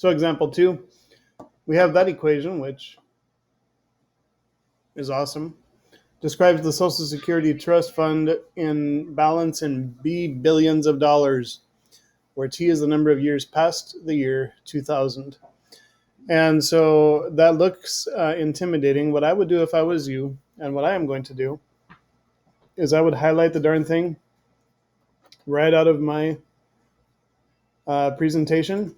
So example 2, we have that equation, which is awesome. Describes the Social Security Trust Fund in balance in B billions of dollars, where T is the number of years past the year 2000. And so that looks intimidating. What I would do if I was you, and what I am going to do, is I would highlight the darn thing right out of my presentation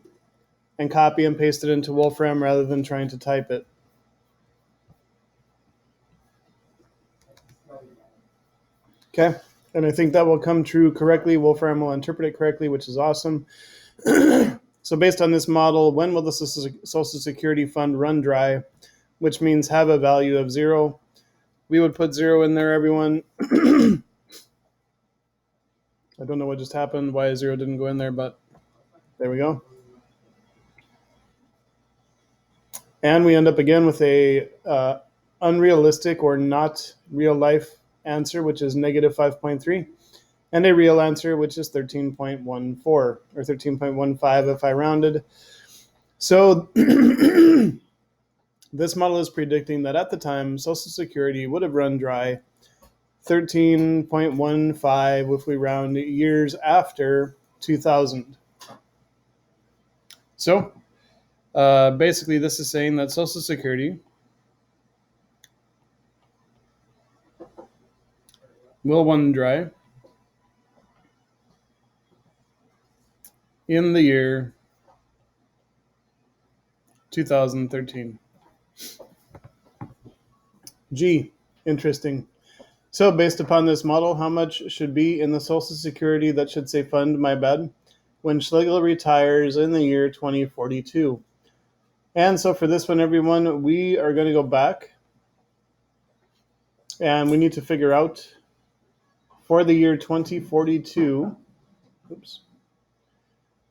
and copy and paste it into Wolfram rather than trying to type it. Okay, and I think that will come true correctly. Wolfram will interpret it correctly, which is awesome. So based on this model, when will the Social Security Fund run dry, which means have a value of 0? We would put 0 in there, everyone. I don't know what just happened, why 0 didn't go in there, but there we go. And we end up again with a unrealistic or not real life answer, which is negative 5.3, and a real answer, which is 13.14 or 13.15 if I rounded. So this model is predicting that at the time, Social Security would have run dry 13.15 if we round years after 2000. So basically, this is saying that Social Security will run dry in the year 2013. Gee, interesting. So based upon this model, how much should be in the Social Security, that should say fund, my bad, when Schlegel retires in the year 2042? And so for this one, everyone, we are going to go back and we need to figure out for the year 2042,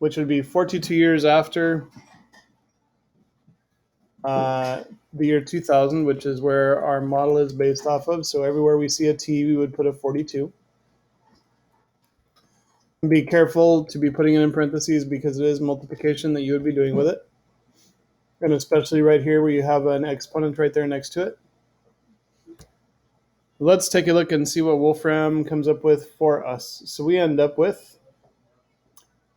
which would be 42 years after the year 2000, which is where our model is based off of. So everywhere we see a T, we would put a 42. Be careful to be putting it in parentheses because it is multiplication that you would be doing with it. And especially right here where you have an exponent right there next to it. Let's take a look and see what Wolfram comes up with for us. So we end up with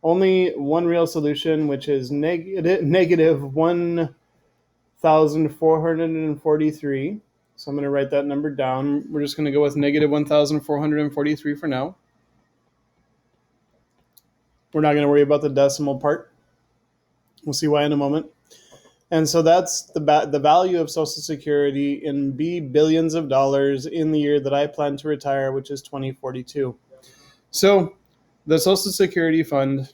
only one real solution, which is negative 1,443. So I'm going to write that number down. We're just going to go with negative 1,443 for now. We're not going to worry about the decimal part. We'll see why in a moment. And so that's the value of Social Security in B billions of dollars in the year that I plan to retire, which is 2042. So the Social Security Fund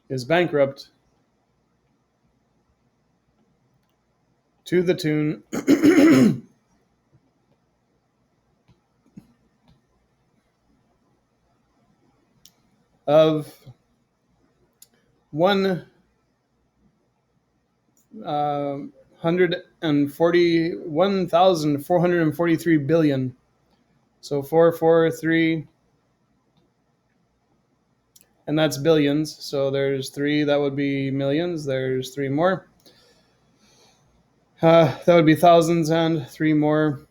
is bankrupt to the tune of $141,443 billion. So 443, and that's billions. So there's 3, that would be millions. There's 3 more. That would be thousands, and 3 more.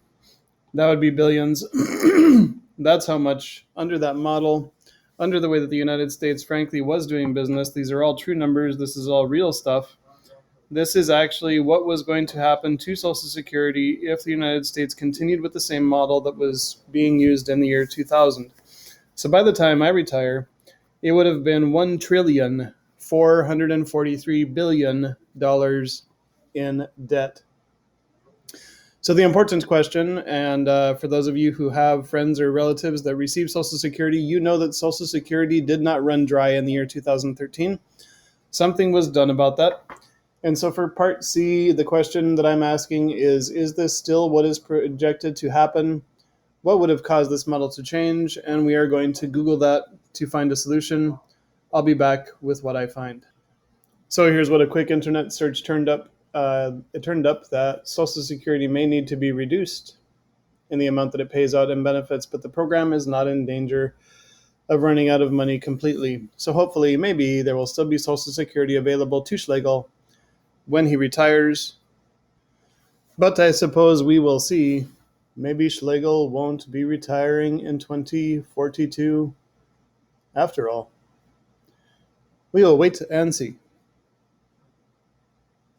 That would be billions. That's how much under that model, under the way that the United States, frankly, was doing business. These are all true numbers. This is all real stuff. This is actually what was going to happen to Social Security if the United States continued with the same model that was being used in the year 2000. So by the time I retire, it would have been $1,443 billion in debt. So the important question, and for those of you who have friends or relatives that receive Social Security, you know that Social Security did not run dry in the year 2013. Something was done about that. And so for part C, the question that I'm asking is this still what is projected to happen? What would have caused this model to change? And we are going to Google that to find a solution. I'll be back with what I find. So here's what a quick internet search turned up. It turned up that Social Security may need to be reduced in the amount that it pays out in benefits, but the program is not in danger of running out of money completely. So hopefully, maybe there will still be Social Security available to Schlegel when he retires. But I suppose we will see. Maybe Schlegel won't be retiring in 2042 after all. We will wait and see.